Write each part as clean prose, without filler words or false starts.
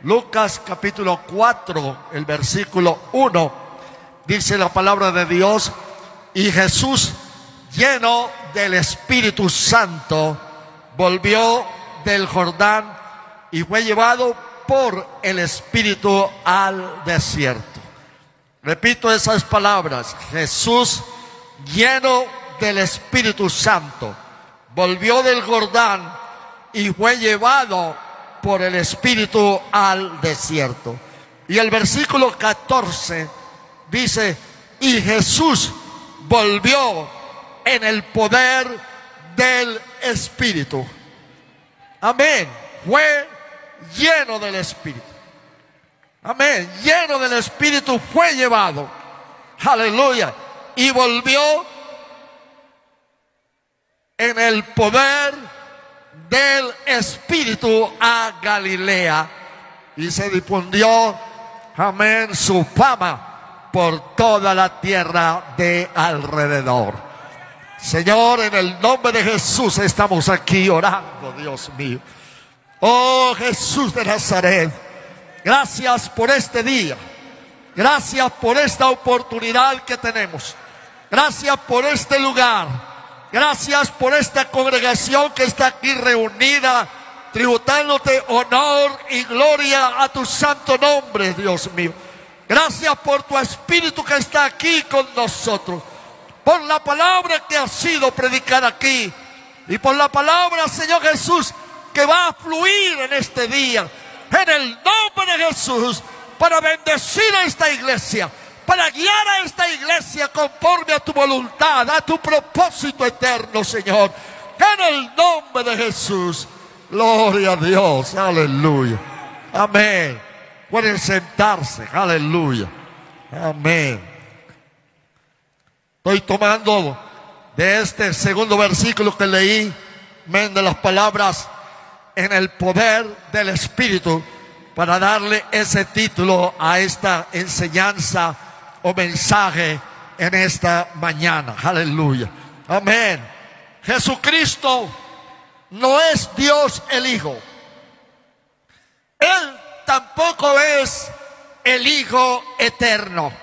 Lucas capítulo 4, el versículo 1, dice la palabra de Dios: y Jesús, lleno del Espíritu Santo, volvió del Jordán y fue llevado por el Espíritu al desierto. Repito esas palabras: Jesús, lleno del Espíritu Santo, volvió del Jordán y fue llevado por el Espíritu al desierto. Y el versículo 14 dice: y Jesús volvió en el poder del Espíritu. Amén. Fue lleno del Espíritu. Amén. Lleno del Espíritu fue llevado. Aleluya. Y volvió en el poder del Espíritu a Galilea, y se difundió, amén, su fama por toda la tierra de alrededor. Señor, en el nombre de Jesús estamos aquí orando, Dios mío. Oh Jesús de Nazaret, gracias por este día. Gracias por esta oportunidad que tenemos. Gracias por este lugar. Gracias por esta congregación que está aquí reunida, tributándote honor y gloria a tu santo nombre, Dios mío. Gracias por tu Espíritu que está aquí con nosotros, por la palabra que ha sido predicada aquí y por la palabra, Señor Jesús, que va a fluir en este día, en el nombre de Jesús, para bendecir a esta iglesia, para guiar a esta iglesia conforme a tu voluntad, a tu propósito eterno, Señor. En el nombre de Jesús. Gloria a Dios. Aleluya. Amén. Pueden sentarse. Aleluya. Amén. Estoy tomando de este segundo versículo que leí, amén, de las palabras en el poder del Espíritu, para darle ese título a esta enseñanza o mensaje en esta mañana. Aleluya. Amén. Jesucristo no es Dios el Hijo. Él tampoco es el Hijo eterno.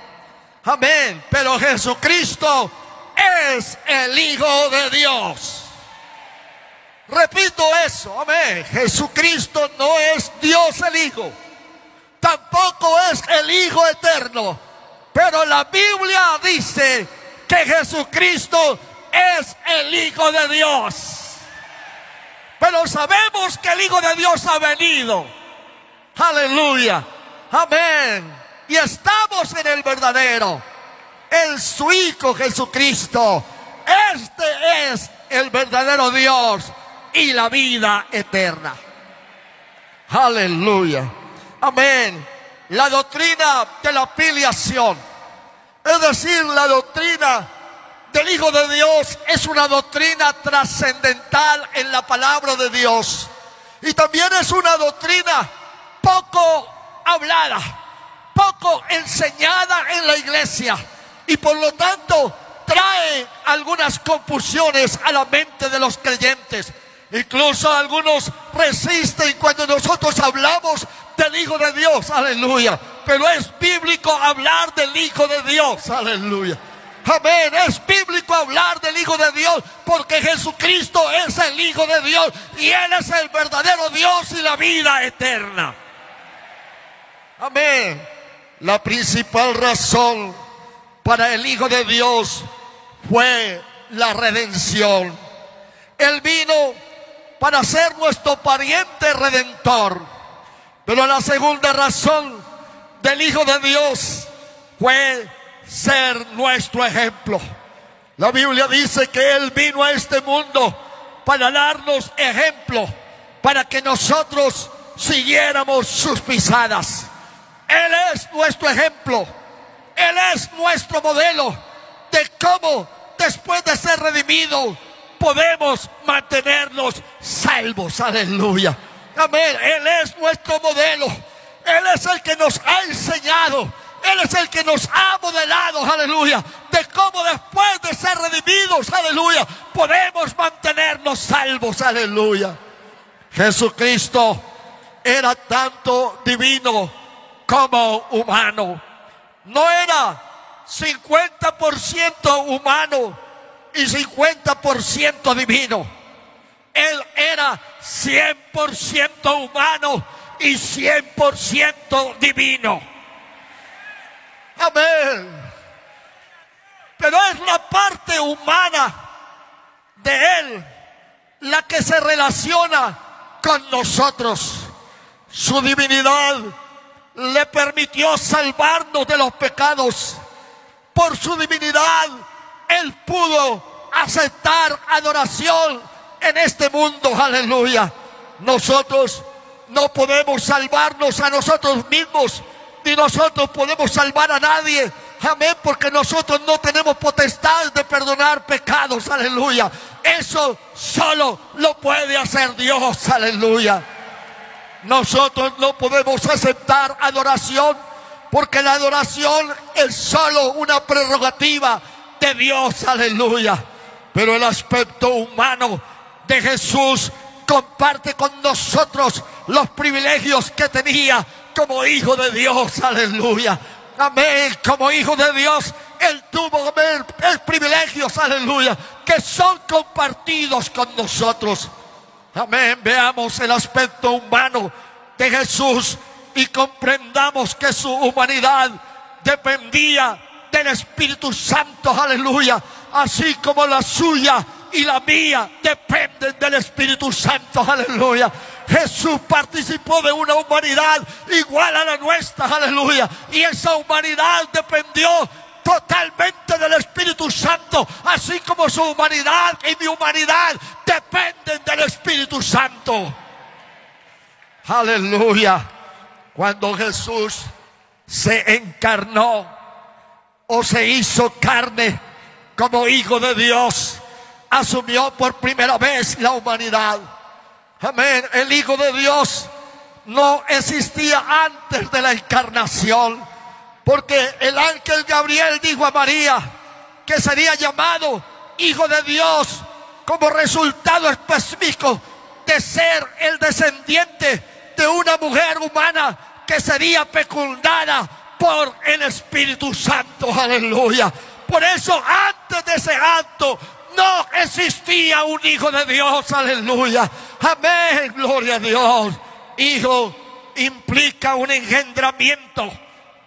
Amén. Pero Jesucristo es el Hijo de Dios. Repito eso. Amén. Jesucristo no es Dios el Hijo. Tampoco es el Hijo eterno. Pero la Biblia dice que Jesucristo es el Hijo de Dios. Pero sabemos que el Hijo de Dios ha venido. Aleluya. Amén. Y estamos en el verdadero, en su Hijo Jesucristo. Este es el verdadero Dios y la vida eterna. Aleluya. Amén. La doctrina de la filiación, es decir, la doctrina del Hijo de Dios, es una doctrina trascendental en la palabra de Dios. Y también es una doctrina poco hablada, poco enseñada en la iglesia. Y por lo tanto trae algunas confusiones a la mente de los creyentes. Incluso algunos resisten cuando nosotros hablamos del Hijo de Dios. Aleluya. Pero es bíblico hablar del Hijo de Dios. Aleluya. Amén. Es bíblico hablar del Hijo de Dios, porque Jesucristo es el Hijo de Dios y Él es el verdadero Dios y la vida eterna. Amén. La principal razón para el Hijo de Dios fue la redención. Él vino para ser nuestro pariente redentor. Pero la segunda razón del Hijo de Dios fue ser nuestro ejemplo. La Biblia dice que Él vino a este mundo para darnos ejemplo, para que nosotros siguiéramos sus pisadas. Él es nuestro ejemplo. Él es nuestro modelo de cómo, después de ser redimidos, podemos mantenernos salvos. Aleluya. Amén. Él es nuestro modelo. Él es el que nos ha enseñado. Él es el que nos ha modelado, aleluya, de cómo después de ser redimidos, aleluya, podemos mantenernos salvos, aleluya. Jesucristo era tanto divino como humano. No era 50% humano y 50% divino. Él era 100% humano y 100% divino. Amén. Pero es la parte humana de Él la que se relaciona con nosotros. Su divinidad le permitió salvarnos de los pecados. Por su divinidad, Él pudo aceptar adoración en este mundo. Aleluya. Nosotros no podemos salvarnos a nosotros mismos, ni nosotros podemos salvar a nadie. Amén, porque nosotros no tenemos potestad de perdonar pecados. Aleluya. Eso solo lo puede hacer Dios. Aleluya. Nosotros no podemos aceptar adoración, porque la adoración es solo una prerrogativa de Dios. Aleluya. Pero el aspecto humano de Jesús comparte con nosotros los privilegios que tenía como hijo de Dios. Aleluya. Amén. Como hijo de Dios, Él tuvo, amén, privilegios, aleluya, que son compartidos con nosotros. Amén. Veamos el aspecto humano de Jesús y comprendamos que su humanidad dependía del Espíritu Santo. Aleluya. Así como la suya y la mía dependen del Espíritu Santo. Aleluya. Jesús participó de una humanidad igual a la nuestra. Aleluya. Y esa humanidad dependió totalmente del Espíritu Santo, así como su humanidad y mi humanidad dependen del Espíritu Santo. Aleluya. Cuando Jesús se encarnó o se hizo carne como hijo de Dios, asumió por primera vez la humanidad. Amén. El Hijo de Dios no existía antes de la encarnación, porque el ángel Gabriel dijo a María que sería llamado Hijo de Dios como resultado específico de ser el descendiente de una mujer humana que sería fecundada por el Espíritu Santo. Aleluya. Por eso antes de ese acto no existía un hijo de Dios. Aleluya. Amén. Gloria a Dios. Hijo implica un engendramiento.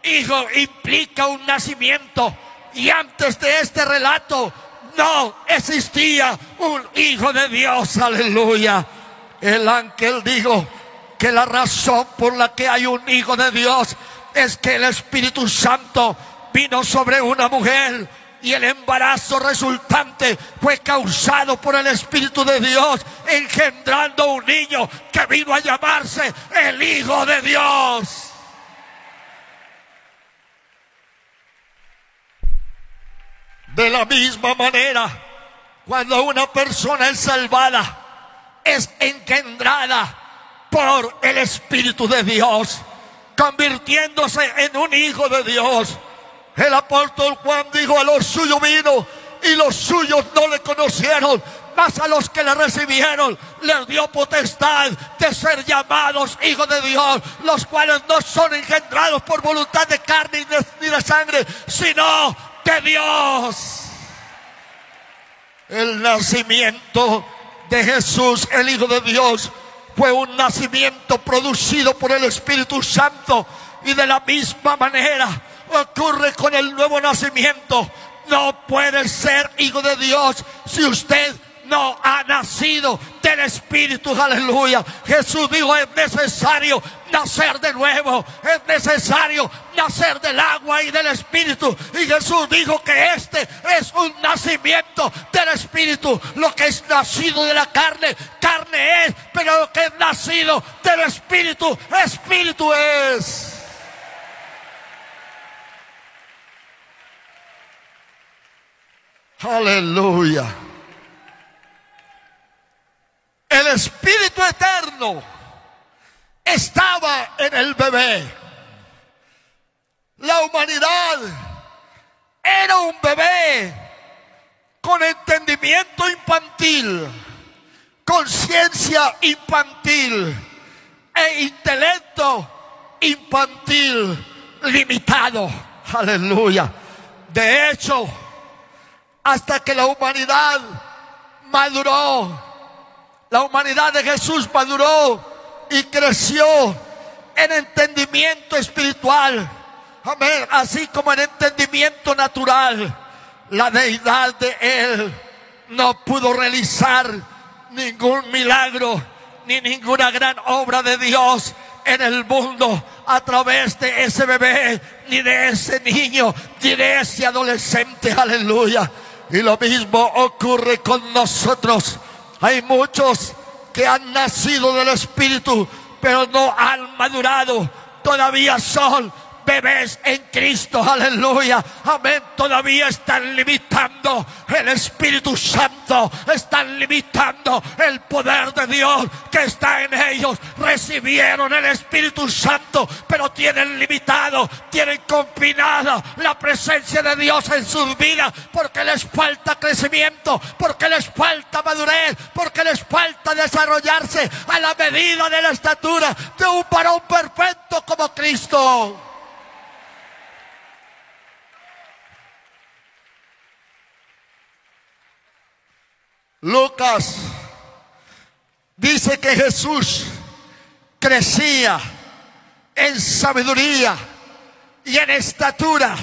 Hijo implica un nacimiento. Y antes de este relato no existía un hijo de Dios. Aleluya. El ángel dijo que la razón por la que hay un hijo de Dios es que el Espíritu Santo vino sobre una mujer y el embarazo resultante fue causado por el Espíritu de Dios, engendrando un niño que vino a llamarse el Hijo de Dios. De la misma manera, cuando una persona es salvada, es engendrada por el Espíritu de Dios, convirtiéndose en un hijo de Dios. El apóstol Juan dijo: a los suyos vino y los suyos no le conocieron, mas a los que le recibieron les dio potestad de ser llamados hijos de Dios, los cuales no son engendrados por voluntad de carne ni de sangre, sino de Dios. El nacimiento de Jesús, el Hijo de Dios, fue un nacimiento producido por el Espíritu Santo. Y de la misma manera ocurre con el nuevo nacimiento. No puede ser hijo de Dios si usted no ha nacido del Espíritu. Aleluya. Jesús dijo: es necesario nacer de nuevo, es necesario nacer del agua y del Espíritu. Y Jesús dijo que este es un nacimiento del Espíritu. Lo que es nacido de la carne, carne es, pero lo que es nacido del Espíritu, Espíritu es. Aleluya. El Espíritu eterno estaba en el bebé. La humanidad era un bebé con entendimiento infantil, conciencia infantil, e intelecto infantil limitado. Aleluya. De hecho, hasta que la humanidad maduró, la humanidad de Jesús maduró y creció en entendimiento espiritual, amén, así como en entendimiento natural, la deidad de Él no pudo realizar ningún milagro ni ninguna gran obra de Dios en el mundo a través de ese bebé, ni de ese niño, ni de ese adolescente. Aleluya. Y lo mismo ocurre con nosotros. Hay muchos que han nacido del Espíritu, pero no han madurado. Todavía son bebés en Cristo. Aleluya. Amén. Todavía están limitando el Espíritu Santo. Están limitando el poder de Dios que está en ellos. Recibieron el Espíritu Santo, pero tienen limitado, tienen confinada la presencia de Dios en sus vidas, porque les falta crecimiento, porque les falta madurez, porque les falta desarrollarse a la medida de la estatura de un varón perfecto como Cristo. Lucas dice que Jesús crecía en sabiduría y en estatura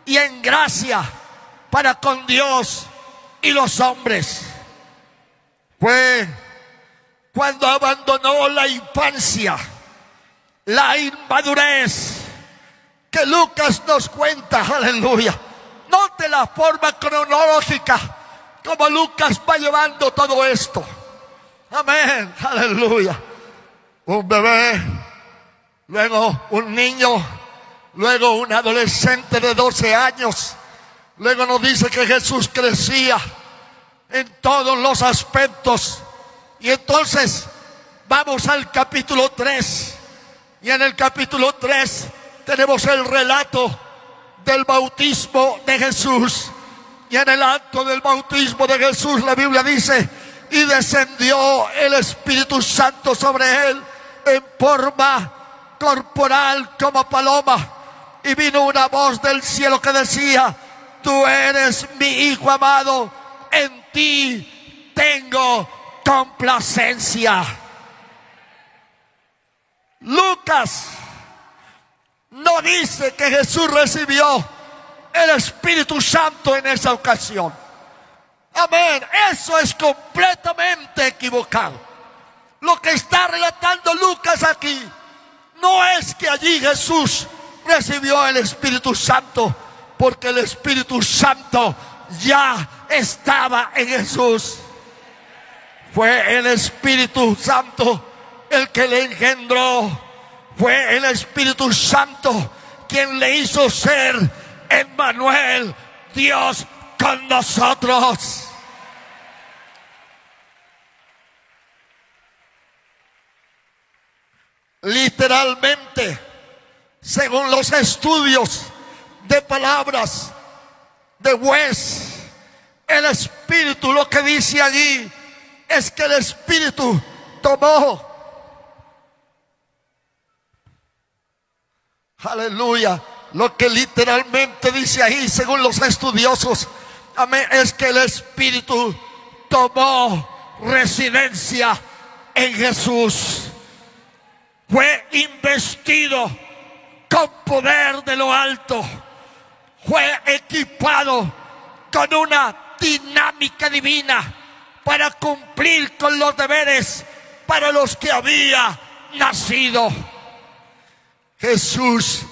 y en gracia para con Dios y los hombres. Fue cuando abandonó la infancia, la inmadurez, que Lucas nos cuenta. Aleluya. Note la forma cronológica como Lucas va llevando todo esto. Amén. Aleluya. Un bebé, luego un niño, luego un adolescente de 12 años. Luego nos dice que Jesús crecía en todos los aspectos. Y entonces vamos al capítulo 3. Y en el capítulo 3 tenemos el relato del bautismo de Jesús. Y en el acto del bautismo de Jesús, la Biblia dice: y descendió el Espíritu Santo sobre él en forma corporal como paloma. Y vino una voz del cielo que decía: tú eres mi Hijo amado, en ti tengo complacencia. Lucas no dice que Jesús recibió el Espíritu Santo en esa ocasión. Amén. Eso es completamente equivocado. Lo que está relatando Lucas aquí no es que allí Jesús recibió el Espíritu Santo, porque el Espíritu Santo ya estaba en Jesús. Fue el Espíritu Santo el que le engendró. Fue el Espíritu Santo quien le hizo ser Emmanuel, Dios con nosotros. Literalmente, según los estudios de palabras de West, el Espíritu, lo que dice allí es que el Espíritu tomó, aleluya, lo que literalmente dice ahí, según los estudiosos, amén, es que el Espíritu tomó residencia en Jesús. Fue investido con poder de lo alto. Fue equipado con una dinámica divina para cumplir con los deberes para los que había nacido. Jesús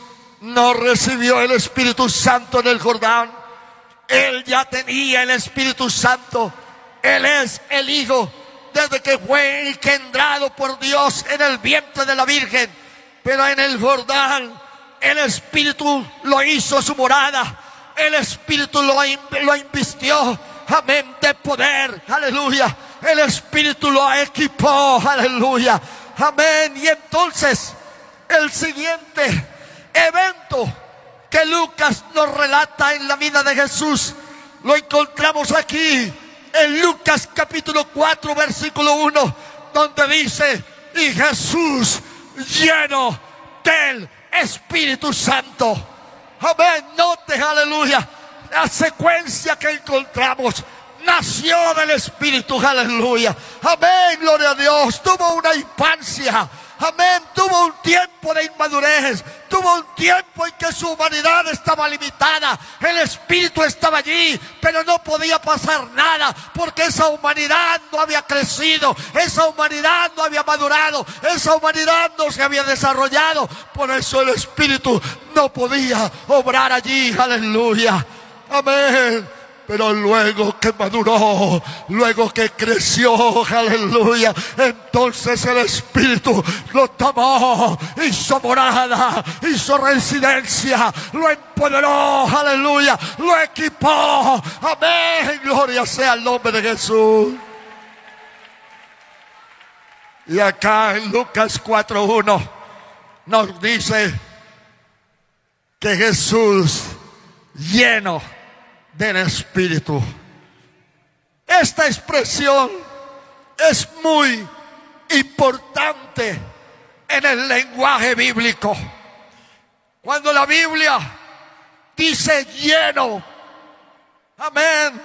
no recibió el Espíritu Santo en el Jordán. Él ya tenía el Espíritu Santo. Él es el Hijo desde que fue engendrado por Dios en el vientre de la Virgen. Pero en el Jordán el Espíritu lo hizo su morada. El Espíritu lo invistió, amén, de poder, aleluya. El Espíritu lo equipó, aleluya, amén. Y entonces el siguiente evento que Lucas nos relata en la vida de Jesús lo encontramos aquí en Lucas capítulo 4 versículo 1, donde dice: y Jesús lleno del Espíritu Santo. Amén. Note, aleluya, la secuencia que encontramos. Nació del Espíritu, aleluya. Amén, gloria a Dios. Tuvo una infancia. Amén, tuvo un tiempo de inmadurez. Tuvo un tiempo en que su humanidad estaba limitada. El Espíritu estaba allí, pero no podía pasar nada, porque esa humanidad no había crecido, esa humanidad no había madurado, esa humanidad no se había desarrollado. Por eso el Espíritu no podía obrar allí, aleluya. Amén. Pero luego que maduró, luego que creció, aleluya, entonces el Espíritu lo tomó, hizo morada, hizo residencia, lo empoderó, aleluya, lo equipó. Amén, gloria sea el nombre de Jesús. Y acá en Lucas 4:1 nos dice que Jesús lleno del Espíritu. Esta expresión es muy importante en el lenguaje bíblico. Cuando la Biblia dice lleno, amén,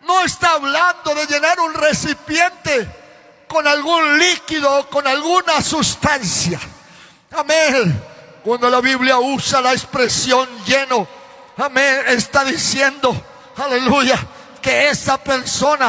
no está hablando de llenar un recipiente con algún líquido o con alguna sustancia. Amén. Cuando la Biblia usa la expresión lleno, amén, está diciendo, aleluya, que esa persona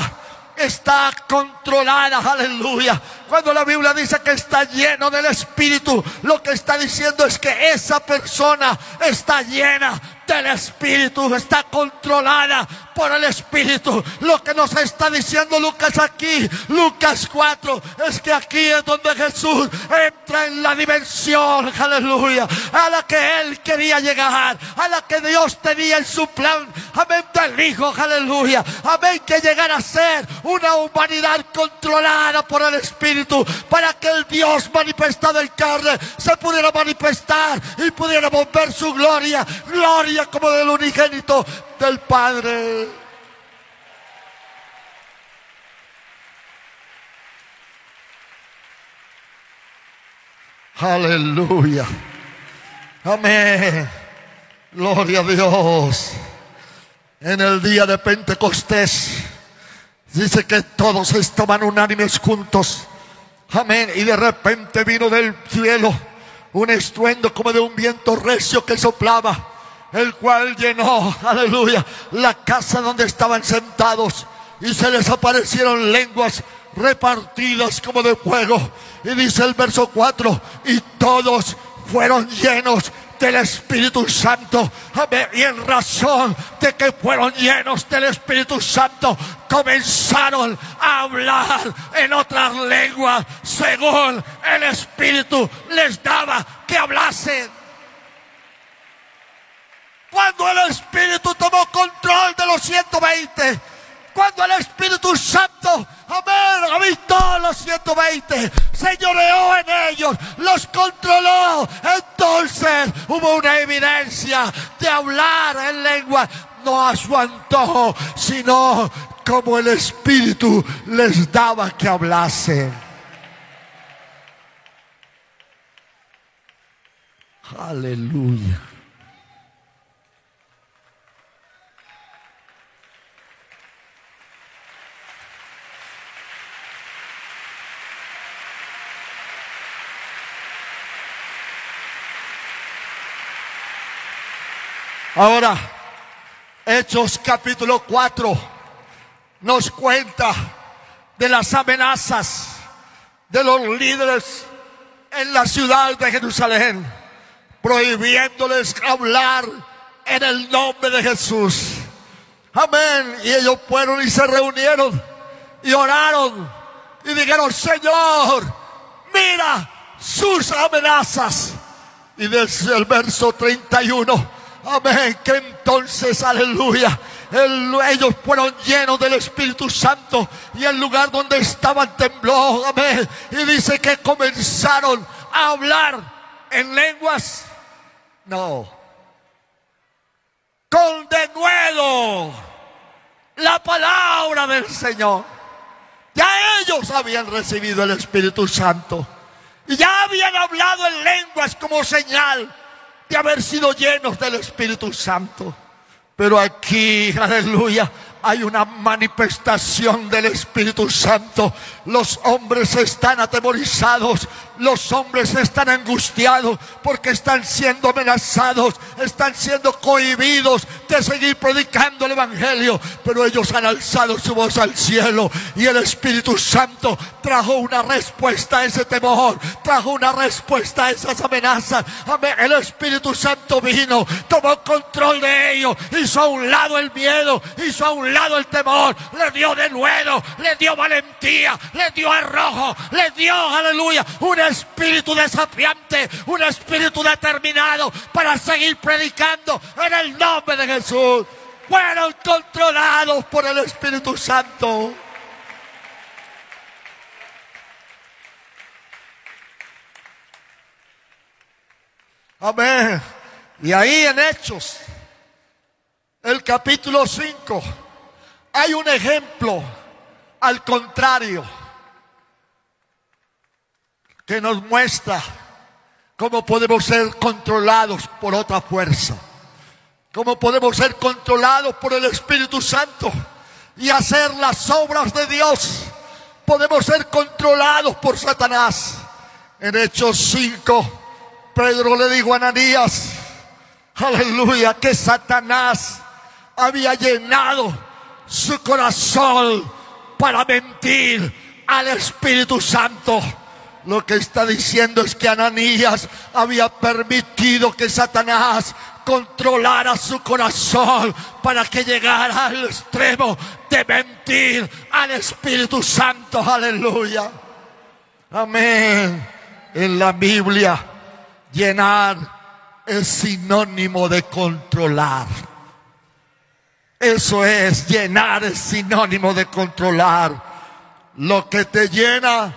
está controlada, aleluya. Cuando la Biblia dice que está lleno del Espíritu, lo que está diciendo es que esa persona está llena del Espíritu, está controlada por el Espíritu. Lo que nos está diciendo Lucas aquí, Lucas 4, es que aquí es donde Jesús entra en la dimensión, aleluya, a la que Él quería llegar, a la que Dios tenía en su plan, amén, del Hijo, aleluya, amén, que llegara a ser una humanidad controlada por el Espíritu, para que el Dios manifestado en carne se pudiera manifestar y pudiera volver su gloria, gloria como del unigénito del Padre. Aleluya. Amén. Gloria a Dios. En el día de Pentecostés dice que todos estaban unánimes juntos. Amén. Y de repente vino del cielo un estruendo como de un viento recio que soplaba, el cual llenó, aleluya, la casa donde estaban sentados, y se les aparecieron lenguas repartidas como de fuego. Y dice el verso 4, y todos fueron llenos del Espíritu Santo. Amén. Y en razón de que fueron llenos del Espíritu Santo, comenzaron a hablar en otras lenguas según el Espíritu les daba que hablasen. Cuando el Espíritu tomó control de los 120, cuando el Espíritu Santo, amén, habitó los 120, señoreó en ellos, los controló, entonces hubo una evidencia de hablar en lengua, no a su antojo, sino como el Espíritu les daba que hablasen. Aleluya. Ahora, Hechos capítulo 4 nos cuenta de las amenazas de los líderes en la ciudad de Jerusalén, prohibiéndoles hablar en el nombre de Jesús. Amén. Y ellos fueron y se reunieron y oraron y dijeron: Señor, mira sus amenazas. Y desde el verso 31, amén, que entonces, aleluya, ellos fueron llenos del Espíritu Santo y el lugar donde estaban tembló, amén. Y dice que comenzaron a hablar en lenguas, no, con denuedo la palabra del Señor. Ya ellos habían recibido el Espíritu Santo. Y ya habían hablado en lenguas como señal de haber sido llenos del Espíritu Santo. Pero aquí, aleluya, hay una manifestación del Espíritu Santo. Los hombres están atemorizados, los hombres están angustiados porque están siendo amenazados, están siendo cohibidos de seguir predicando el Evangelio. Pero ellos han alzado su voz al cielo y el Espíritu Santo trajo una respuesta a ese temor, trajo una respuesta a esas amenazas. Amén. El Espíritu Santo vino, tomó control de ellos, hizo a un lado el miedo, hizo a un lado el temor, le dio denuedo, le dio valentía, le dio arrojo, le dio, aleluya, un espíritu desafiante, un espíritu determinado para seguir predicando en el nombre de Jesús. Fueron controlados por el Espíritu Santo. Amén. Y ahí en Hechos, el capítulo 5, hay un ejemplo al contrario que nos muestra cómo podemos ser controlados por otra fuerza, cómo podemos ser controlados por el Espíritu Santo y hacer las obras de Dios. Podemos ser controlados por Satanás. En Hechos 5, Pedro le dijo a Ananías, aleluya, que Satanás había llenado su corazón para mentir al Espíritu Santo. Lo que está diciendo es que Ananías había permitido que Satanás controlara su corazón para que llegara al extremo de mentir al Espíritu Santo. Aleluya. Amén. En la Biblia, llenar es sinónimo de controlar. Eso es, llenar es sinónimo de controlar. Lo que te llena,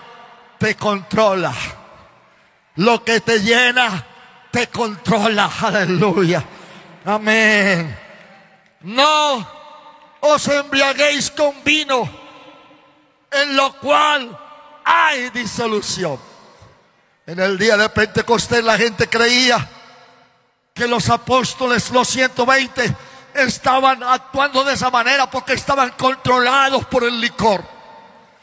te controla. Lo que te llena, te controla. Aleluya. Amén. No os embriaguéis con vino, en lo cual hay disolución. En el día de Pentecostés la gente creía que los apóstoles, los 120, estaban actuando de esa manera porque estaban controlados por el licor.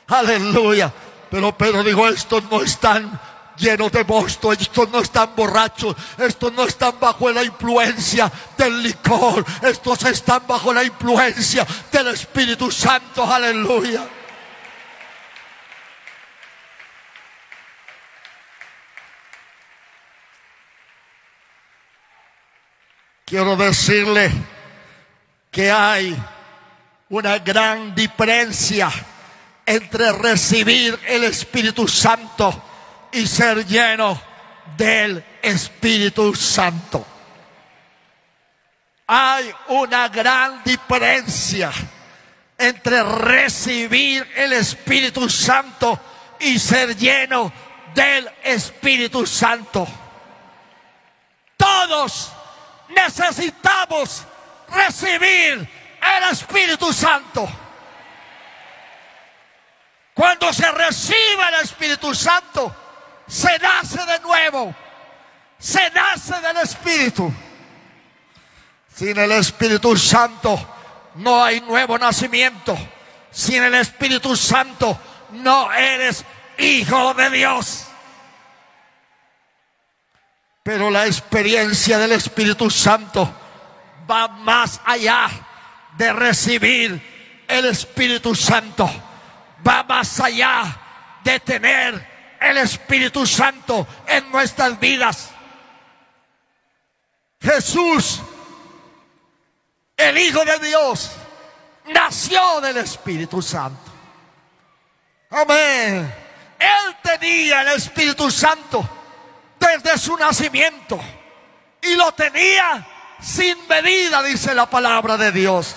Aleluya. Pero Pedro dijo, estos no están llenos de mosto, estos no están borrachos, estos no están bajo la influencia del licor, estos están bajo la influencia del Espíritu Santo. Aleluya. Quiero decirle que hay una gran diferencia entre recibir el Espíritu Santo y ser lleno del Espíritu Santo. Hay una gran diferencia entre recibir el Espíritu Santo y ser lleno del Espíritu Santo. Todos necesitamos recibir el Espíritu Santo. Cuando se recibe el Espíritu Santo, se nace de nuevo, se nace del Espíritu. Sin el Espíritu Santo no hay nuevo nacimiento. Sin el Espíritu Santo no eres hijo de Dios. Pero la experiencia del Espíritu Santo va más allá de recibir el Espíritu Santo. Va más allá de tener el Espíritu Santo en nuestras vidas. Jesús, el Hijo de Dios, nació del Espíritu Santo. Amén. Él tenía el Espíritu Santo desde su nacimiento y lo tenía sin medida, dice la palabra de Dios.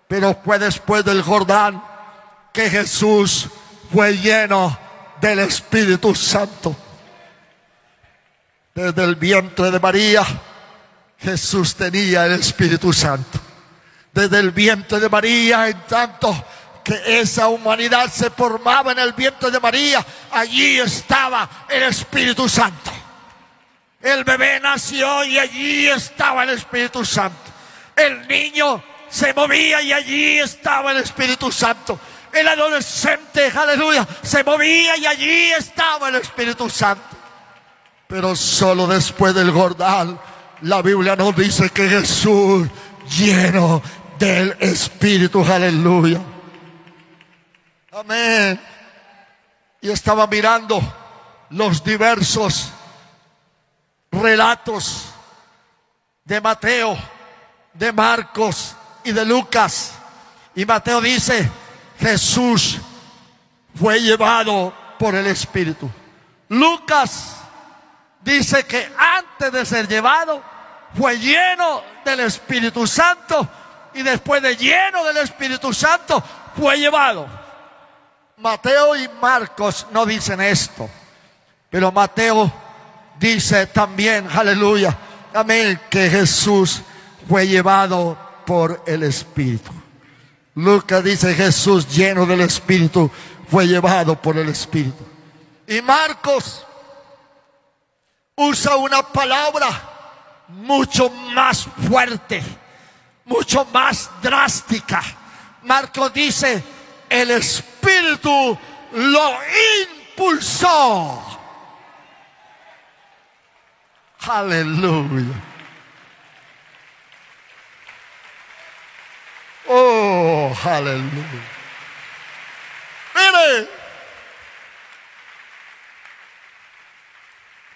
Pero fue después del Jordán que Jesús fue lleno del Espíritu Santo. Desde el vientre de María, Jesús tenía el Espíritu Santo. Desde el vientre de María, en tanto que esa humanidad se formaba en el vientre de María, allí estaba el Espíritu Santo. El bebé nació y allí estaba el Espíritu Santo. El niño se movía y allí estaba el Espíritu Santo. El adolescente, aleluya, se movía y allí estaba el Espíritu Santo. Pero solo después del Jordán, la Biblia nos dice que Jesús, lleno del Espíritu, aleluya. Amén. Y estaba mirando los diversos relatos de Mateo, de Marcos y de Lucas. Y Mateo dice: Jesús fue llevado por el Espíritu. Lucas dice que antes de ser llevado fue lleno del Espíritu Santo, y después de lleno del Espíritu Santo fue llevado. Mateo y Marcos no dicen esto, pero Mateo dice también, aleluya, amén, que Jesús fue llevado por el Espíritu. Lucas dice: Jesús, lleno del Espíritu, fue llevado por el Espíritu. Y Marcos usa una palabra mucho más fuerte, mucho más drástica. Marcos dice: el Espíritu lo impulsó. Aleluya. Oh, aleluya. Mire,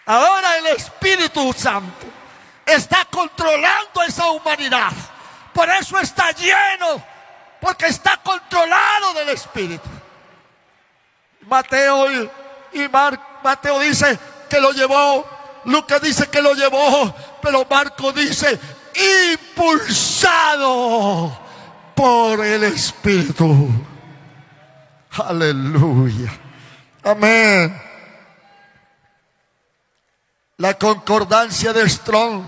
ahora el Espíritu Santo está controlando esa humanidad. Por eso está lleno, porque está controlado del Espíritu. Mateo Mateo dice que lo llevó, Lucas dice que lo llevó, pero Marcos dice impulsado por el Espíritu. Aleluya. Amén. La concordancia de Strong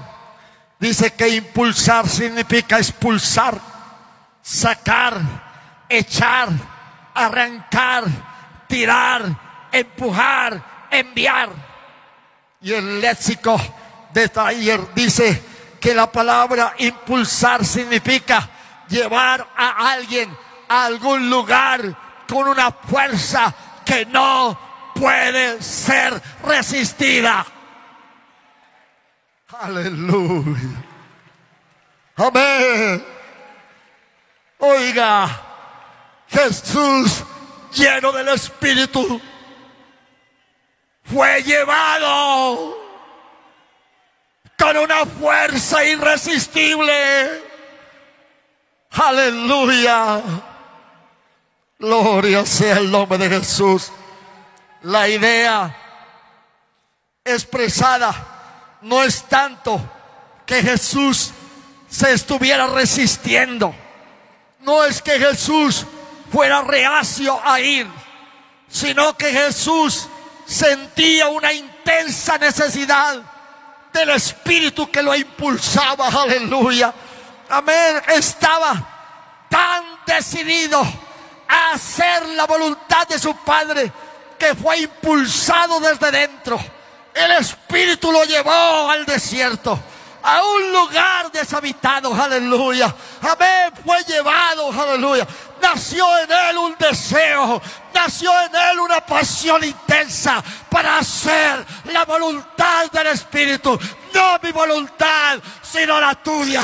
dice que impulsar significa expulsar, sacar, echar, arrancar, tirar, empujar, enviar. Y el léxico de Thayer dice que la palabra impulsar significa llevar a alguien a algún lugar con una fuerza que no puede ser resistida. Aleluya. Amén. Oiga, Jesús, lleno del Espíritu, fue llevado con una fuerza irresistible. Aleluya. Gloria sea el nombre de Jesús. La idea expresada no es tanto que Jesús se estuviera resistiendo. No es que Jesús fuera reacio a ir, sino que Jesús sentía una intensa necesidad del Espíritu que lo impulsaba. Aleluya. Amén. Estaba tan decidido a hacer la voluntad de su Padre que fue impulsado desde dentro. El Espíritu lo llevó al desierto, a un lugar deshabitado. Aleluya. Amén. Fue llevado. Aleluya. Nació en él un deseo, nació en él una pasión intensa para hacer la voluntad del Espíritu. No mi voluntad, sino la tuya.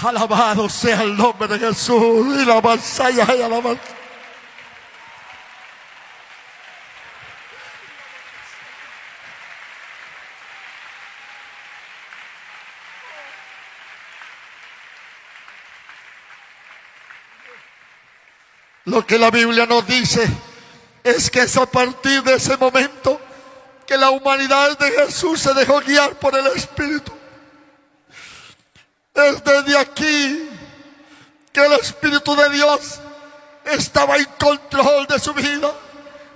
Alabado sea el nombre de Jesús. Y la masaya y alabanza. Lo que la Biblia nos dice es que es a partir de ese momento que la humanidad de Jesús se dejó guiar por el Espíritu. Es desde aquí que el Espíritu de Dios estaba en control de su vida.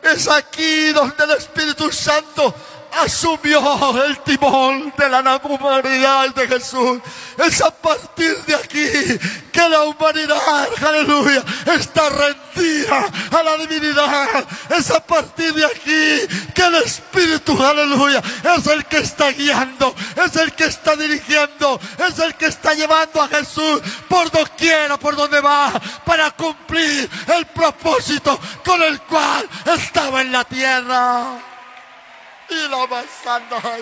Es aquí donde el Espíritu Santo asumió el timón de la humanidad de Jesús. Es a partir de aquí que la humanidad, aleluya, está rendida a la divinidad. Es a partir de aquí que el Espíritu, aleluya, es el que está guiando, es el que está dirigiendo, es el que está llevando a Jesús por doquiera, por donde va, para cumplir el propósito con el cual estaba en la tierra. Y la masanda, y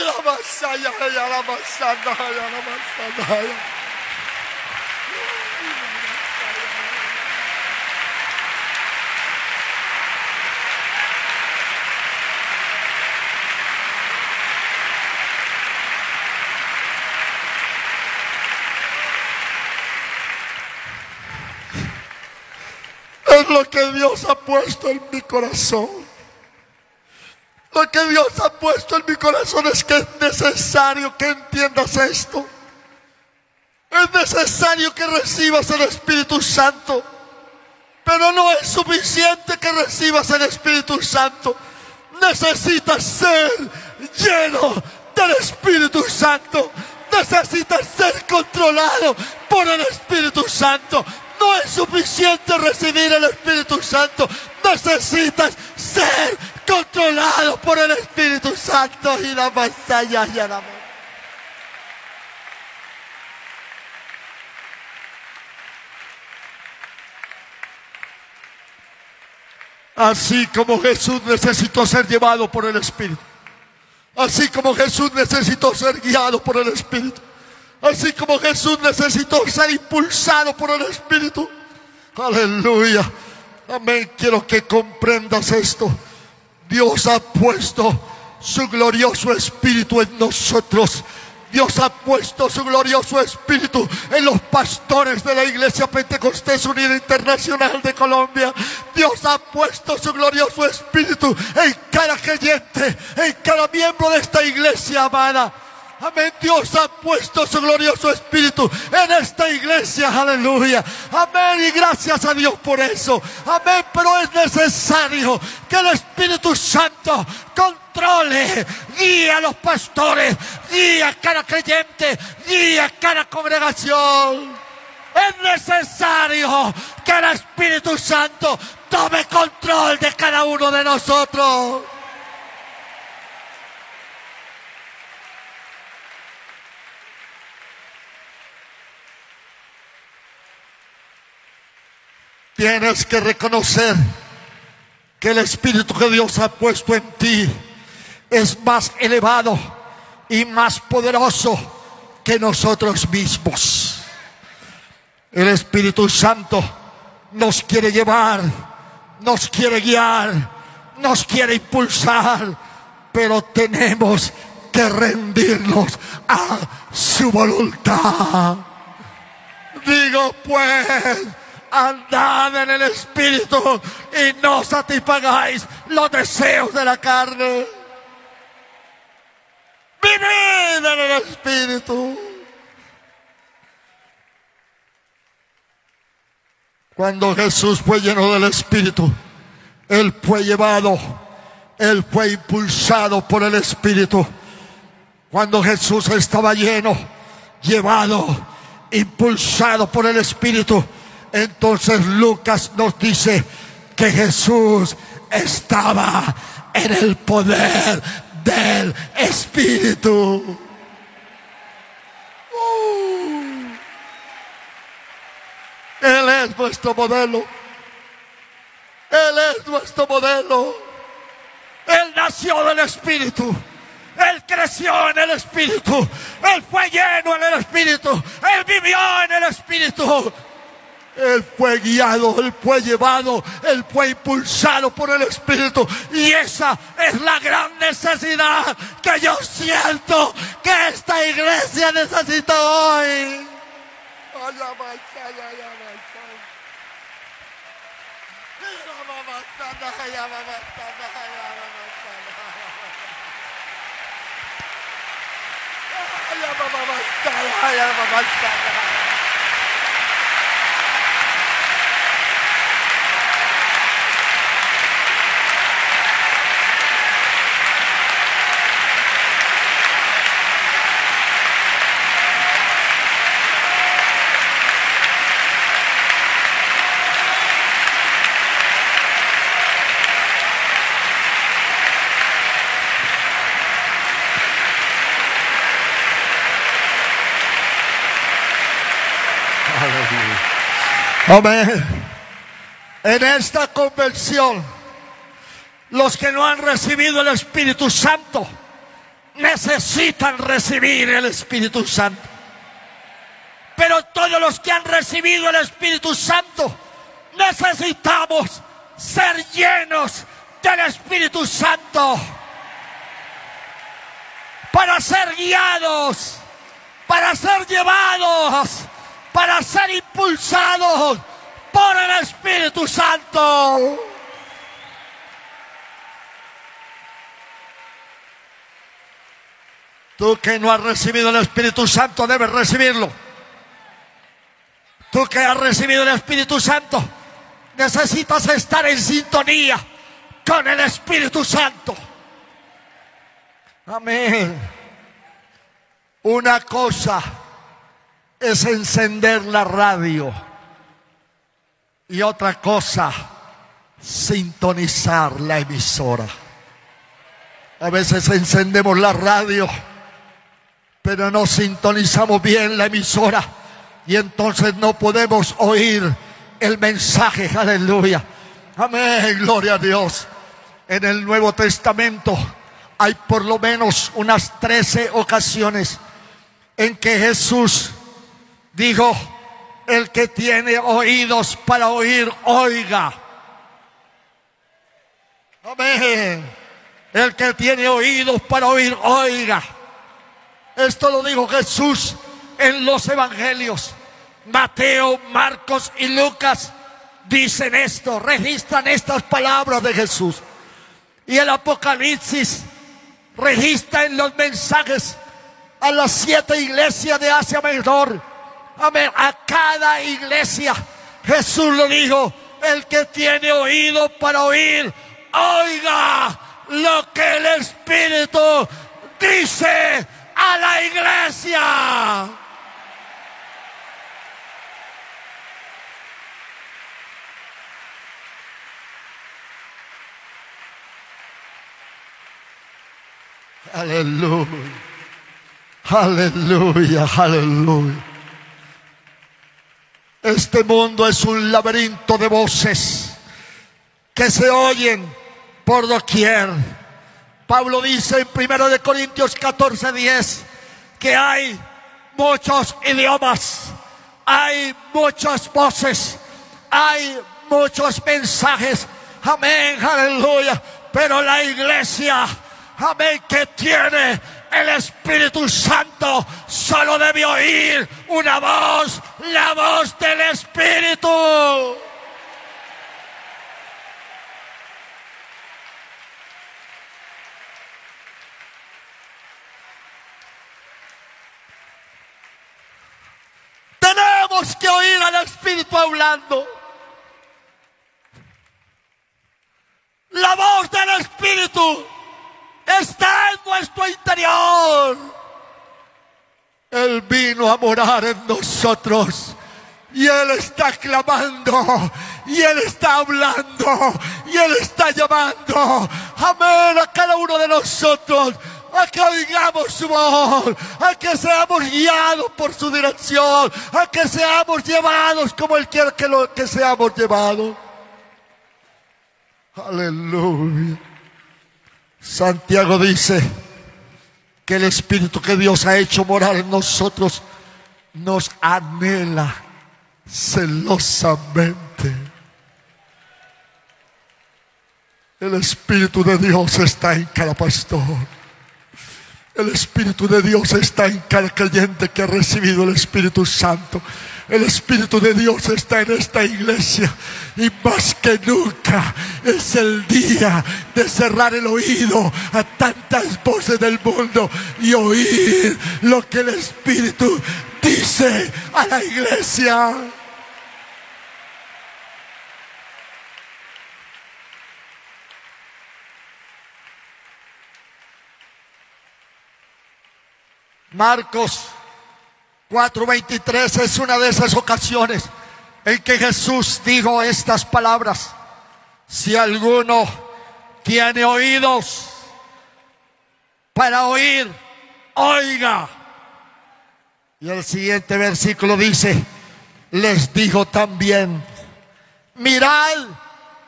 la masaya, y la masanda, y la masanda. Es lo que Dios ha puesto en mi corazón. Lo que Dios ha puesto en mi corazón es que es necesario que entiendas esto. Es necesario que recibas el Espíritu Santo. Pero no es suficiente que recibas el Espíritu Santo. Necesitas ser lleno del Espíritu Santo. Necesitas ser controlado por el Espíritu Santo. No es suficiente recibir el Espíritu Santo. Necesitas ser controlado por el Espíritu Santo. Y la masaya y la masaya. Así como Jesús necesitó ser llevado por el Espíritu. Así como Jesús necesitó ser guiado por el Espíritu. Así como Jesús necesitó ser impulsado por el Espíritu. Aleluya. Amén. Quiero que comprendas esto. Dios ha puesto su glorioso Espíritu en nosotros. Dios ha puesto su glorioso Espíritu en los pastores de la Iglesia Pentecostés Unida Internacional de Colombia. Dios ha puesto su glorioso Espíritu en cada creyente, en cada miembro de esta iglesia amada. Amén. Dios ha puesto su glorioso Espíritu en esta iglesia. Aleluya. Amén. Y gracias a Dios por eso. Amén. Pero es necesario que el Espíritu Santo controle, guíe a los pastores, guíe a cada creyente, guíe a cada congregación. Es necesario que el Espíritu Santo tome control de cada uno de nosotros. Tienes que reconocer que el Espíritu que Dios ha puesto en ti es más elevado y más poderoso que nosotros mismos. El Espíritu Santo nos quiere llevar, nos quiere guiar, nos quiere impulsar, pero tenemos que rendirnos a su voluntad. Digo pues, andad en el Espíritu y no satisfagáis los deseos de la carne. Vivid en el Espíritu. Cuando Jesús fue lleno del Espíritu, Él fue llevado, Él fue impulsado por el Espíritu. Cuando Jesús estaba lleno, llevado, impulsado por el Espíritu, entonces Lucas nos dice que Jesús estaba en el poder del Espíritu. Él es nuestro modelo. Él es nuestro modelo. Él nació del Espíritu. Él creció en el Espíritu. Él fue lleno en el Espíritu. Él vivió en el Espíritu. Él fue guiado, Él fue llevado, Él fue impulsado por el Espíritu. Y esa es la gran necesidad que yo siento que esta iglesia necesita hoy. Amén. En esta convención, los que no han recibido el Espíritu Santo necesitan recibir el Espíritu Santo. Pero todos los que han recibido el Espíritu Santo necesitamos ser llenos del Espíritu Santo para ser guiados, para ser llevados, para ser impulsados por el Espíritu Santo. Tú que no has recibido el Espíritu Santo debes recibirlo. Tú que has recibido el Espíritu Santo necesitas estar en sintonía con el Espíritu Santo. Amén. Una cosa es encender la radio y otra cosa, sintonizar la emisora. A veces encendemos la radio, pero no sintonizamos bien la emisora y entonces no podemos oír el mensaje. Aleluya. Amén. Gloria a Dios. En el Nuevo Testamento hay por lo menos unas 13 ocasiones en que Jesús dijo: el que tiene oídos para oír, oiga. Amén. El que tiene oídos para oír, oiga. Esto lo dijo Jesús en los evangelios. Mateo, Marcos y Lucas dicen esto, registran estas palabras de Jesús. Y el Apocalipsis registra en los mensajes a las 7 iglesias de Asia Menor. Amén. A cada iglesia Jesús lo dijo: el que tiene oído para oír, oiga lo que el Espíritu dice a la iglesia. Aleluya, aleluya, aleluya. Este mundo es un laberinto de voces que se oyen por doquier. Pablo dice en 1 Corintios 14:10 que hay muchos idiomas, hay muchas voces, hay muchos mensajes. Amén, aleluya. Pero la iglesia, amén, que tiene el Espíritu Santo, solo debe oír una voz, la voz del Espíritu. Tenemos que oír al Espíritu hablando. La voz del Espíritu está en nuestro interior. Él vino a morar en nosotros y Él está clamando y Él está hablando y Él está llamando, amén, a cada uno de nosotros a que oigamos su voz, a que seamos guiados por su dirección, a que seamos llevados como Él quiere que seamos llevados. Aleluya. Santiago dice que el Espíritu que Dios ha hecho morar en nosotros nos anhela celosamente. El Espíritu de Dios está en cada pastor. El Espíritu de Dios está en cada creyente que ha recibido el Espíritu Santo. El Espíritu de Dios está en esta iglesia y más que nunca es el día de cerrar el oído a tantas voces del mundo y oír lo que el Espíritu dice a la iglesia. Marcos 4:23 es una de esas ocasiones en que Jesús dijo estas palabras: si alguno tiene oídos para oír, oiga. Y el siguiente versículo dice: les dijo también: mirad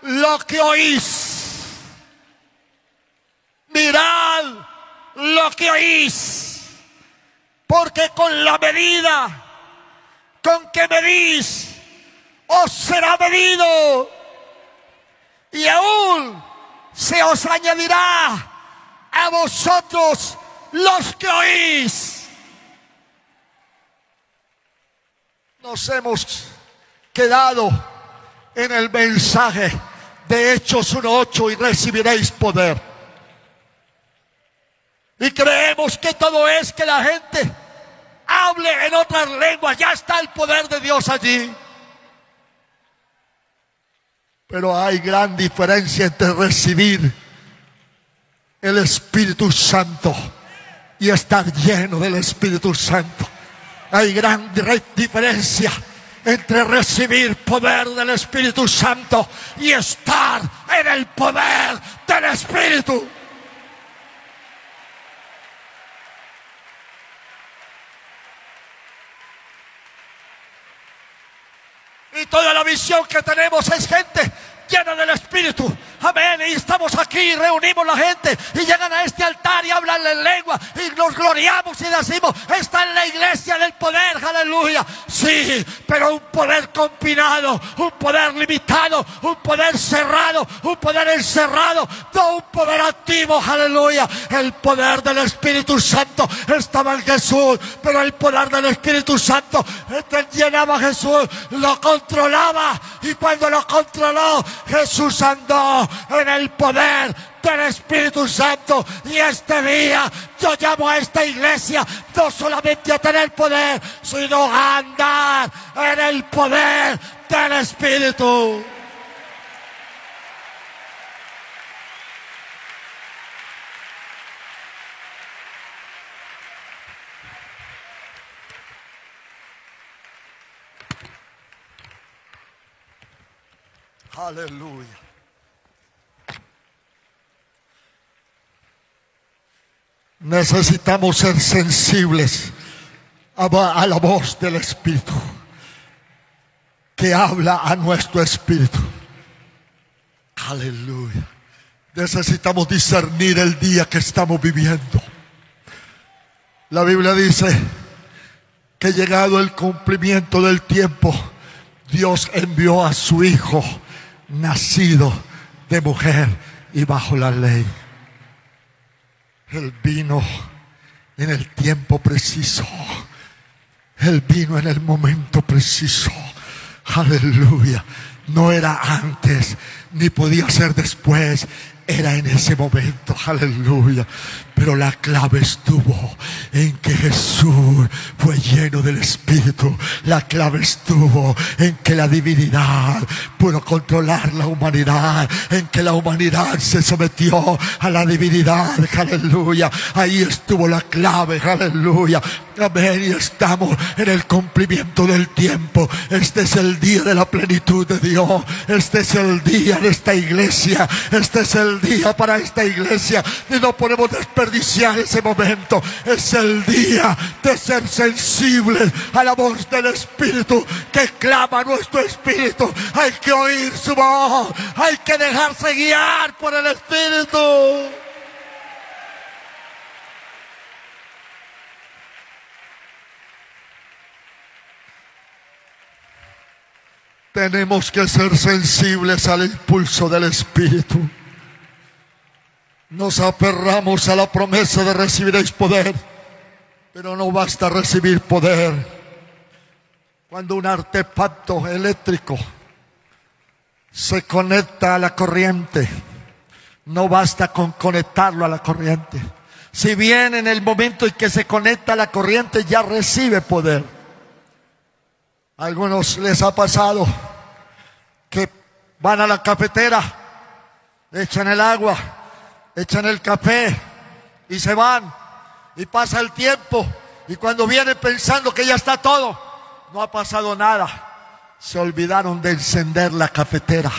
lo que oís. Mirad lo que oís. Porque con la medida con que medís, os será medido, y aún se os añadirá a vosotros los que oís. Nos hemos quedado en el mensaje de Hechos 1:8: y recibiréis poder. Y creemos que todo es que la gente hable en otras lenguas. Ya está el poder de Dios allí. Pero hay gran diferencia entre recibir el Espíritu Santo y estar lleno del Espíritu Santo. Hay gran diferencia entre recibir poder del Espíritu Santo y estar en el poder del Espíritu. Y toda la visión que tenemos es gente llena del Espíritu. Amén. Y estamos aquí, reunimos la gente y llegan a este altar y hablan en lengua y nos gloriamos y decimos: está en la iglesia del poder, aleluya. Sí, pero un poder confinado, un poder limitado, un poder cerrado, un poder encerrado, no un poder activo, aleluya. El poder del Espíritu Santo estaba en Jesús, pero el poder del Espíritu Santo llenaba a Jesús, lo controlaba, y cuando lo controló, Jesús andó en el poder del Espíritu Santo. Y este día yo llamo a esta iglesia no solamente a tener poder, sino a andar en el poder del Espíritu. Aleluya. Necesitamos ser sensibles a la voz del Espíritu que habla a nuestro espíritu. Aleluya. Necesitamos discernir el día que estamos viviendo. La Biblia dice que llegado el cumplimiento del tiempo, Dios envió a su Hijo, nacido de mujer y bajo la ley. Él vino en el tiempo preciso. Él vino en el momento preciso. Aleluya. No era antes, ni podía ser después. Era en ese momento. Aleluya. Pero la clave estuvo en que Jesús fue lleno del Espíritu. La clave estuvo en que la divinidad pudo controlar la humanidad, en que la humanidad se sometió a la divinidad. Aleluya. Ahí estuvo la clave. Aleluya. Amén. Y estamos en el cumplimiento del tiempo. Este es el día de la plenitud de Dios. Este es el día de esta iglesia. Este es el día para esta iglesia. Y no podemos desperdiciar ese momento. Es el día de ser sensibles a la voz del Espíritu que clama nuestro espíritu. Hay que oír su voz. Hay que dejarse guiar por el Espíritu. Tenemos que ser sensibles al impulso del Espíritu. Nos aferramos a la promesa de recibiréis poder, pero no basta recibir poder. Cuando un artefacto eléctrico se conecta a la corriente, no basta con conectarlo a la corriente. Si bien en el momento en que se conecta a la corriente ya recibe poder. A algunos les ha pasado que van a la cafetera, echan el agua, echan el café y se van. Y pasa el tiempo y cuando vienen pensando que ya está todo, no ha pasado nada. Se olvidaron de encender la cafetera.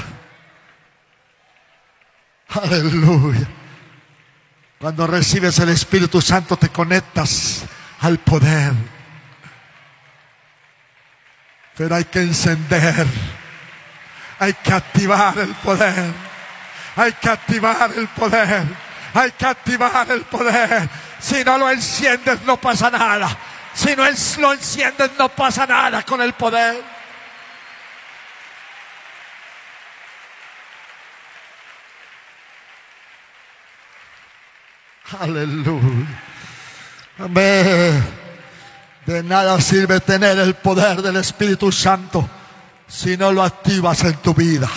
Aleluya. Cuando recibes el Espíritu Santo te conectas al poder. Pero hay que encender, hay que activar el poder, hay que activar el poder, hay que activar el poder. Si no lo enciendes no pasa nada. Si no lo enciendes no pasa nada con el poder. Aleluya. Amén. De nada sirve tener el poder del Espíritu Santo si no lo activas en tu vida.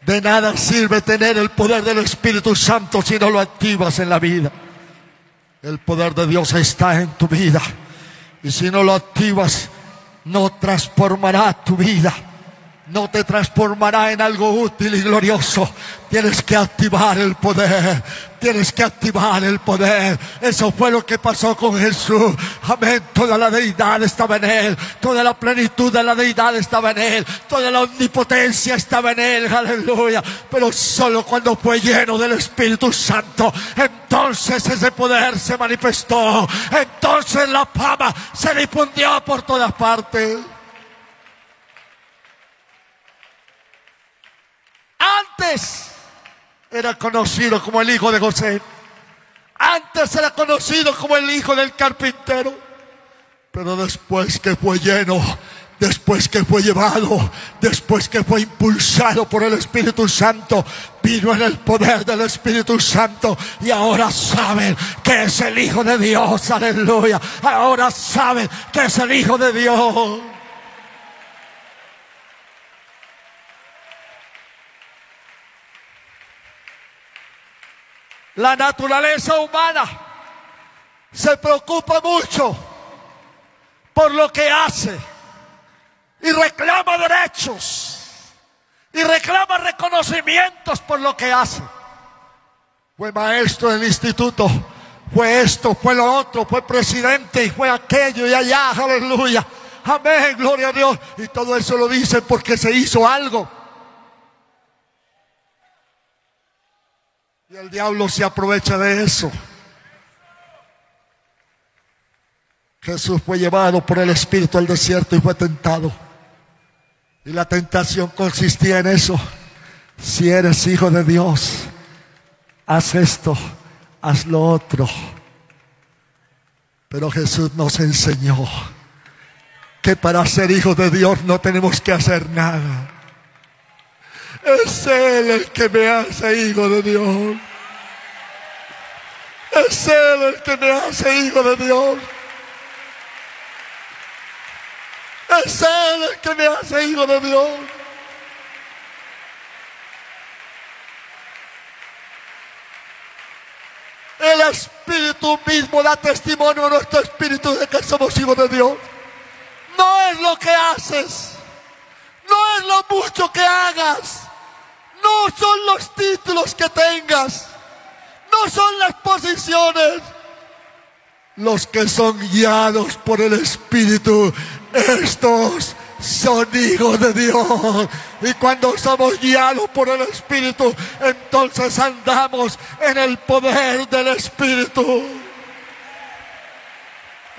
De nada sirve tener el poder del Espíritu Santo si no lo activas en la vida. El poder de Dios está en tu vida. Y si no lo activas, no transformará tu vida. No te transformará en algo útil y glorioso. Tienes que activar el poder. Tienes que activar el poder. Eso fue lo que pasó con Jesús. Amén. Toda la deidad estaba en Él. Toda la plenitud de la deidad estaba en Él. Toda la omnipotencia estaba en Él. Aleluya. Pero solo cuando fue lleno del Espíritu Santo, entonces ese poder se manifestó. Entonces la fama se difundió por todas partes. Antes era conocido como el hijo de José. Antes era conocido como el hijo del carpintero. Pero después que fue lleno, después que fue llevado, después que fue impulsado por el Espíritu Santo, vino en el poder del Espíritu Santo. Y ahora saben que es el Hijo de Dios. Aleluya. Ahora saben que es el Hijo de Dios. La naturaleza humana se preocupa mucho por lo que hace y reclama derechos y reclama reconocimientos por lo que hace. Fue maestro del instituto, fue esto, fue lo otro, fue presidente y fue aquello y allá, aleluya, amén, gloria a Dios. Y todo eso lo dicen porque se hizo algo. Y el diablo se aprovecha de eso. Jesús fue llevado por el Espíritu al desierto y fue tentado. Y la tentación consistía en eso. Si eres hijo de Dios, haz esto, haz lo otro. Pero Jesús nos enseñó que para ser hijos de Dios no tenemos que hacer nada. Es Él el que me hace hijo de Dios. Es Él el que me hace hijo de Dios. Es Él el que me hace hijo de Dios. El Espíritu mismo da testimonio a nuestro espíritu de que somos hijos de Dios. No es lo que haces, no es lo mucho que hagas, no son los títulos que tengas, no son las posiciones. Los que son guiados por el Espíritu, estos son hijos de Dios. Y cuando somos guiados por el Espíritu, entonces andamos en el poder del Espíritu.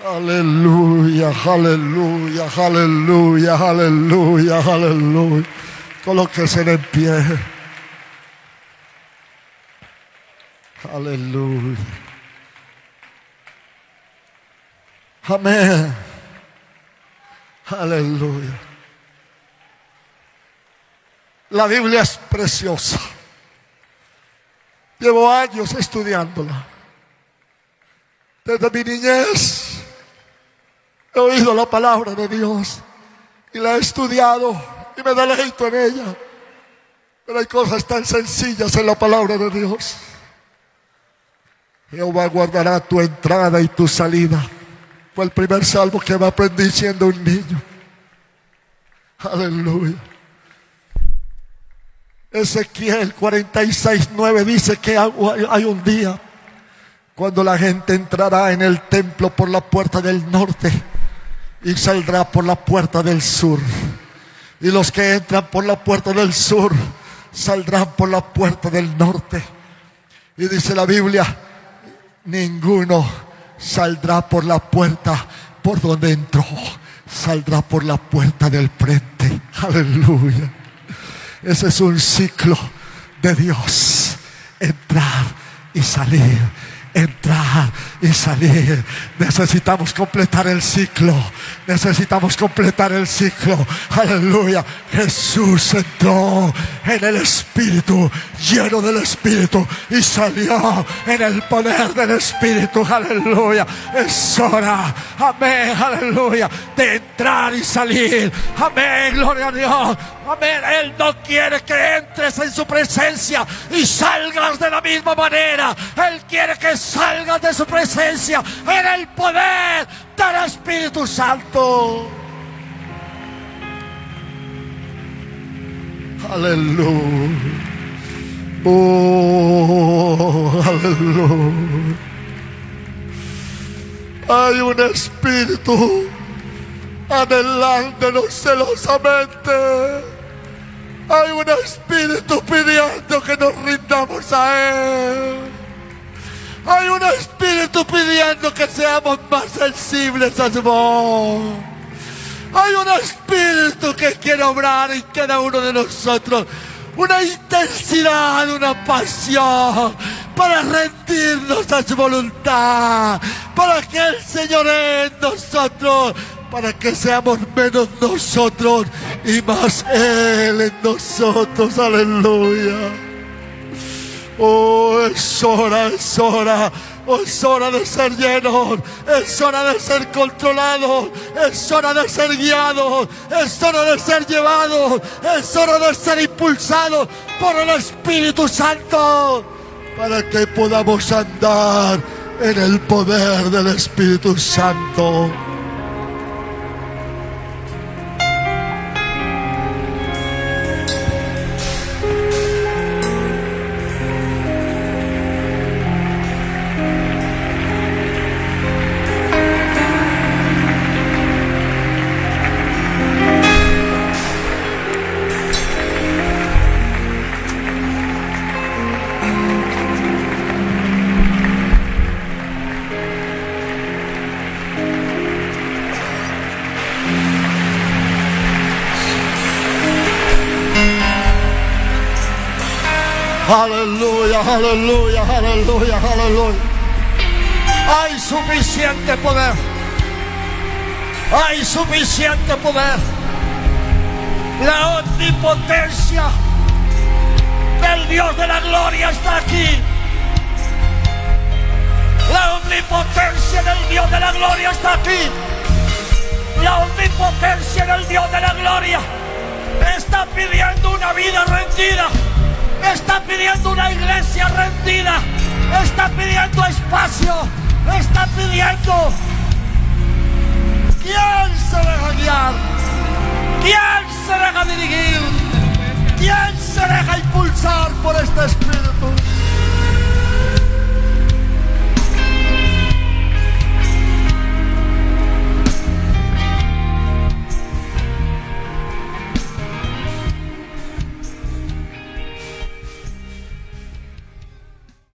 Aleluya, aleluya, aleluya, aleluya, aleluya. Colóquese en pie. Aleluya. Amén. Aleluya. La Biblia es preciosa. Llevo años estudiándola. Desde mi niñez he oído la palabra de Dios y la he estudiado y me deleito en ella. Pero hay cosas tan sencillas en la palabra de Dios. Jehová guardará tu entrada y tu salida. Fue el primer salmo que me aprendí siendo un niño. Aleluya. Ezequiel 46:9 dice que hay un día cuando la gente entrará en el templo por la puerta del norte y saldrá por la puerta del sur. Y los que entran por la puerta del sur saldrán por la puerta del norte. Y dice la Biblia, ninguno saldrá por la puerta por donde entró, saldrá por la puerta del frente. Aleluya. Ese es un ciclo de Dios. Entrar y salir. Entrar y salir. Necesitamos completar el ciclo. Necesitamos completar el ciclo. Aleluya. Jesús entró en el Espíritu, lleno del Espíritu, y salió en el poder del Espíritu. Aleluya. Es hora, amén, aleluya, de entrar y salir. Amén, gloria a Dios. Amén. Él no quiere que entres en su presencia y salgas de la misma manera. Él quiere que salgas de su presencia en el poder del Espíritu Santo. Aleluya. Oh, aleluya. Hay un espíritu anhelándonos celosamente. Hay un espíritu pidiendo que nos rindamos a Él. Hay un espíritu pidiendo que seamos más sensibles a su voz. Hay un espíritu que quiere obrar en cada uno de nosotros. Una intensidad, una pasión para rendirnos a su voluntad. Para que el Señor en nosotros. Para que seamos menos nosotros y más Él en nosotros. Aleluya. Oh, es hora, es hora. Oh, es hora de ser llenos. Es hora de ser controlados. Es hora de ser guiados. Es hora de ser llevados. Es hora de ser impulsados por el Espíritu Santo. Para que podamos andar en el poder del Espíritu Santo. Aleluya, aleluya, aleluya, aleluya. Hay suficiente poder. Hay suficiente poder. La omnipotencia del Dios de la gloria está aquí. La omnipotencia del Dios de la gloria está aquí. La omnipotencia del Dios de la gloria está pidiendo una vida rendida. Está pidiendo una iglesia rendida. Está pidiendo espacio. Está pidiendo. ¿Quién se deja guiar? ¿Quién se deja dirigir? ¿Quién se deja impulsar por este Espíritu?